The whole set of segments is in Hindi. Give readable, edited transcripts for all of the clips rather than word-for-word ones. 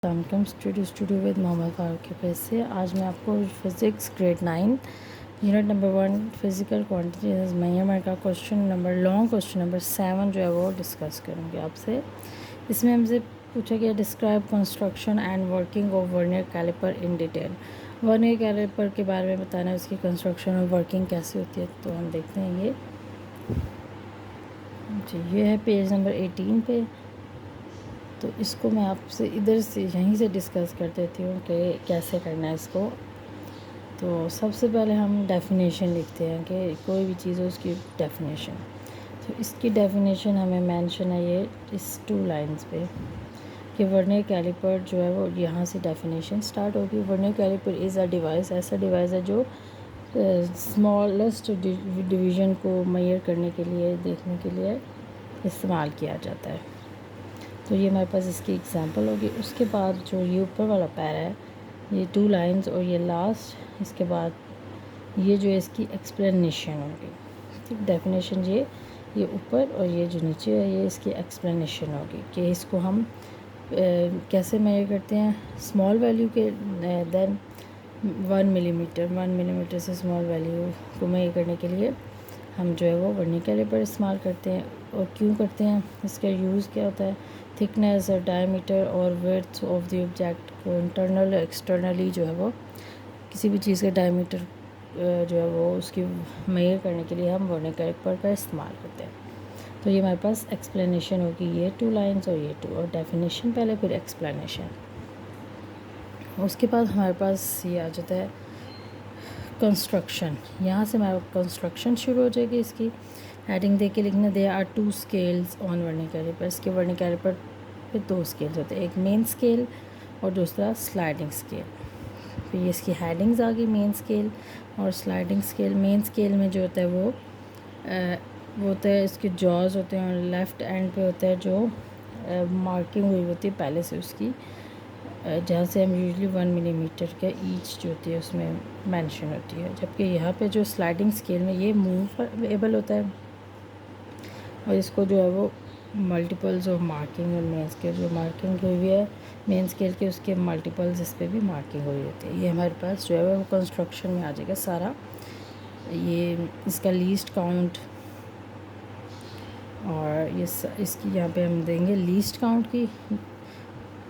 Welcome studio with Mohammad Farooq के पेज से। आज मैं आपको physics grade 9 unit number 1 physical quantities measurement का लॉन्ग क्वेश्चन नंबर 7 जो है वो डिस्कस करूँगी आपसे। इसमें हमसे पूछा गया describe construction and working of vernier calliper in detail. Vernier calliper के बारे में बताना है, उसकी कंस्ट्रक्शन और वर्किंग कैसे होती है। तो हम देखते हैं ये है पेज नंबर 18 पे। तो इसको मैं आपसे इधर से यहीं से डिस्कस कर देती हूँ कि कैसे करना है इसको। तो सबसे पहले हम डेफिनेशन लिखते हैं कि कोई भी चीज़ हो उसकी डेफिनेशन। तो इसकी डेफिनेशन हमें मेंशन है ये इस 2 लाइंस पे कि वर्नियर कैलिपर जो है वो यहाँ से डेफिनेशन स्टार्ट होगी। Vernier calliper is a device, ऐसा डिवाइस है जो स्मॉलेस्ट डिवीज़न को मेजर करने के लिए, देखने के लिए इस्तेमाल किया जाता है। तो ये हमारे पास इसकी एग्जांपल होगी। उसके बाद जो ये ऊपर वाला पैरा है, ये 2 लाइंस और ये लास्ट, इसके बाद ये जो है इसकी एक्सप्लेनेशन होगी। ठीक, डेफिनेशन ये ऊपर और ये जो नीचे है ये इसकी एक्सप्लेनेशन होगी कि इसको हम कैसे मेजर करते हैं। स्मॉल वैल्यू के देन 1 मिलीमीटर से स्मॉल वैल्यू को मेजर करने के लिए हम जो है वो वर्नियर कैलिपर इस्तेमाल करते हैं। और क्यों करते हैं, इसका यूज़ क्या होता है। थिकनेस और डायमीटर और विड्थ ऑफ द ऑब्जेक्ट को इंटरनल एक्सटर्नली जो है वो किसी भी चीज़ का डायमीटर जो है वो उसकी मेजर करने के लिए हम वर्नियर कैलिपर का इस्तेमाल करते हैं। तो ये हमारे पास एक्सप्लेनेशन होगी, ये 2 लाइंस और ये 2, और डेफिनेशन पहले फिर एक्सप्लेनेशन। उसके बाद हमारे पास ये आ जाता है कंस्ट्रक्शन। यहाँ से हमारा कंस्ट्रक्शन शुरू हो जाएगी। इसकी हेडिंग दे के लिखना, they are 2 scales on vernier calliper. इसके वर्नियर कैलिपर पे 2 स्केल्स होते हैं, एक मेन स्केल और दूसरा स्लाइडिंग स्केल। फिर ये इसकी हेडिंग्स आ गई, मेन स्केल और स्लाइडिंग स्केल। मेन स्केल में जो होता है वो होता है, इसके जॉज होते हैं और लेफ़्ट एंड पे होता है जो मार्किंग हुई होती है पहले से उसकी, जहाँ से हम यूजुअली 1 मिलीमीटर का ईच जो होती है उसमें मेंशन होती है। जबकि यहाँ पे जो स्लाइडिंग स्केल में ये मूवेबल होता है और इसको जो है वो मल्टीपल्स ऑफ मार्किंग और मेन स्केल जो मार्किंग हुई हुई है मेन स्केल के, उसके मल्टीपल्स इस पर भी मार्किंग हुई होती है। ये हमारे पास जो है वो कंस्ट्रक्शन में आ जाएगा सारा। ये इसका लीस्ट काउंट और ये इसकी यहाँ पे हम देंगे लीस्ट काउंट की।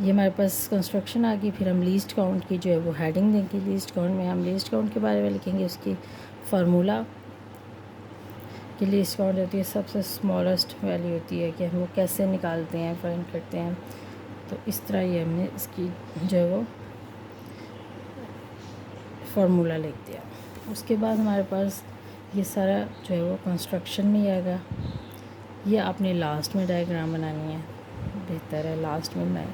ये हमारे पास कंस्ट्रक्शन आ गई। फिर हम लीस्ट काउंट की जो है वो हेडिंग देंगे। लीस्ट काउंट में हम लीस्ट काउंट के बारे में लिखेंगे, उसकी फार्मूला कि लीस्ट काउंट होती है सबसे स्मॉलेस्ट वैल्यू होती है कि हम वो कैसे निकालते हैं, फाइंड करते हैं। तो इस तरह ये हमने इसकी जो है वो फार्मूला लिख दिया। उसके बाद हमारे पास ये सारा जो है वो कंस्ट्रक्शन में ही आएगा। ये आपने लास्ट में डायग्राम बनानी है, बेहतर है लास्ट में बनाए।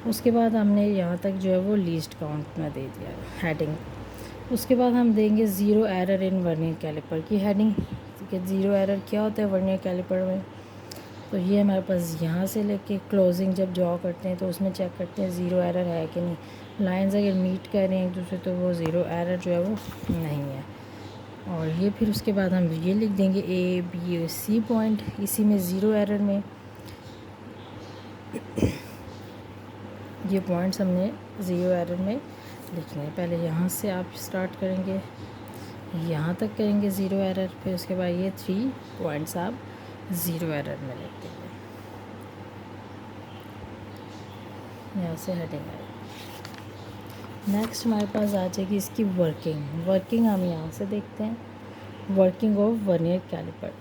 उसके बाद हमने यहाँ तक जो है वो लीस्ट काउंट में दे दिया हेडिंग। उसके बाद हम देंगे zero error in vernier calliper की हेडिंग कि ज़ीरो एरर क्या होता है वर्नियर कैलिपर में। तो ये हमारे पास यहाँ से लेके क्लोजिंग जब ड्रॉ करते हैं तो उसमें चेक करते हैं ज़ीरो एरर है कि नहीं। लाइंस अगर मीट कर रहे हैं एक दूसरे तो वो ज़ीरो एरर जो है वो नहीं है। और ये फिर उसके बाद हम ये लिख देंगे A, B और C पॉइंट, इसी में ज़ीरो एरर में ये पॉइंट्स हमने ज़ीरो एरर में लिखने हैं। पहले यहाँ से आप स्टार्ट करेंगे, यहाँ तक करेंगे ज़ीरो एरर, फिर उसके बाद ये 3 पॉइंट्स आप ज़ीरो एरर में लिख देंगे। यहाँ से हेडिंग आएगी। नेक्स्ट हमारे पास आ जाएगी इसकी वर्किंग हम यहाँ से देखते हैं, वर्किंग ऑफ वर्नियर कैलिपर।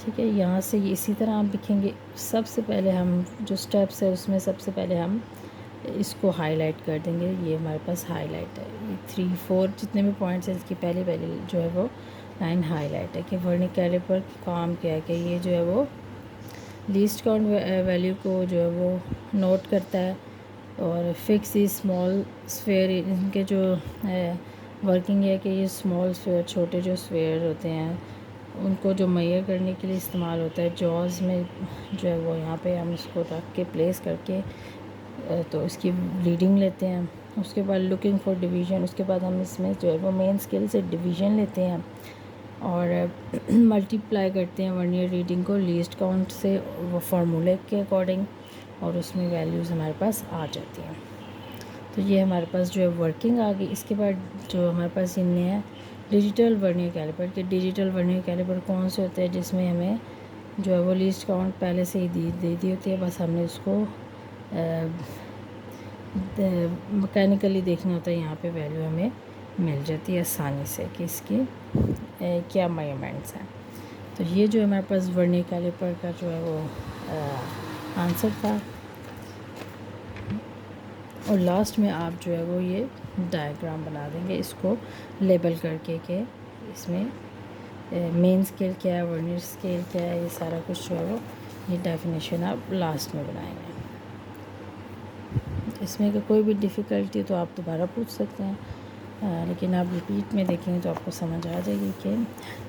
ठीक है, यहाँ से इसी तरह हम लिखेंगे। सबसे पहले हम जो स्टेप्स है उसमें सबसे पहले हम इसको हाईलाइट कर देंगे। ये हमारे पास हाईलाइट है, ये 3, 4 जितने भी पॉइंट्स हैं इसकी पहले जो है वो लाइन हाईलाइट है कि वर्नियर कैलिपर काम क्या है कि ये जो है वो लीस्ट काउंट वैल्यू को जो है वो नोट करता है और फिक्स ही स्मॉल स्फेयर। इनके जो वर्किंग है कि ये स्मॉल स्फेयर, छोटे जो स्फेयर होते हैं उनको जो मेजर करने के लिए इस्तेमाल होता है। जॉज में जो है वो यहाँ पे हम इसको रख के प्लेस करके तो इसकी रीडिंग लेते हैं। उसके बाद लुकिंग फॉर डिवीज़न, उसके बाद हम इसमें जो है वो मेन स्केल से डिवीज़न लेते हैं और मल्टीप्लाई करते हैं वर्नियर रीडिंग को लीस्ट काउंट से वो फार्मूले के अकॉर्डिंग। और उसमें वैल्यूज़ हमारे पास आ जाती हैं। तो ये हमारे पास जो है वर्किंग आ गई। इसके बाद जो हमारे पास ये नया डिजिटल वर्नियर कैलिपर के डिजिटल वर्नियर कैलिपर कौन से होते हैं जिसमें हमें जो है वो लीस्ट काउंट पहले से ही दे दी होती है, बस हमने उसको मैकेनिकली देखना होता है। यहाँ पे वैल्यू हमें मिल जाती है आसानी से कि इसकी क्या मेजरमेंट्स हैं। तो ये जो हमारे पास वर्नियर कैलिपर का जो है वो आंसर था। और लास्ट में आप जो है वो ये डायग्राम बना देंगे इसको लेबल करके कि इसमें मेन स्केल क्या है, वर्नियर स्केल क्या है, ये सारा कुछ जो है वो ये डेफिनेशन आप लास्ट में बनाएंगे। इसमें कि कोई भी डिफ़िकल्टी तो आप दोबारा पूछ सकते हैं, लेकिन आप रिपीट में देखेंगे तो आपको समझ आ जाएगी कि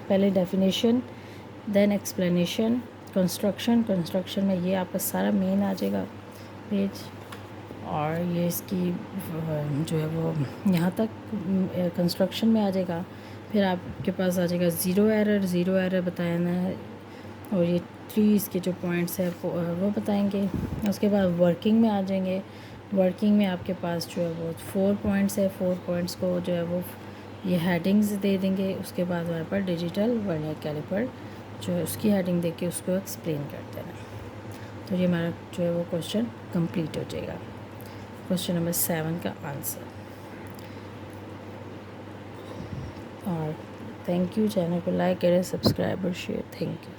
पहले डेफिनेशन, देन एक्सप्लेनेशन, कंस्ट्रक्शन में ये आपका सारा मेन आ जाएगा पेज, और ये इसकी जो है वो यहाँ तक कंस्ट्रक्शन में आ जाएगा। फिर आपके पास आ जाएगा ज़ीरो एरर बताना है, और ये 3 इसके जो पॉइंट्स है वो बताएंगे। उसके बाद वर्किंग में आ जाएंगे। वर्किंग में आपके पास जो है वो 4 पॉइंट्स है, 4 पॉइंट्स को जो है वो ये हेडिंग्स दे देंगे। उसके बाद हमारे पास डिजिटल वर्नियर कैलिपर जो है उसकी हेडिंग दे के उसको एक्सप्लेन कर देना। तो ये हमारा जो है वो क्वेश्चन कंप्लीट हो जाएगा, क्वेश्चन नंबर 7 का आंसर। और थैंक यू, चैनल को लाइक करें, सब्सक्राइब और शेयर। Thank you.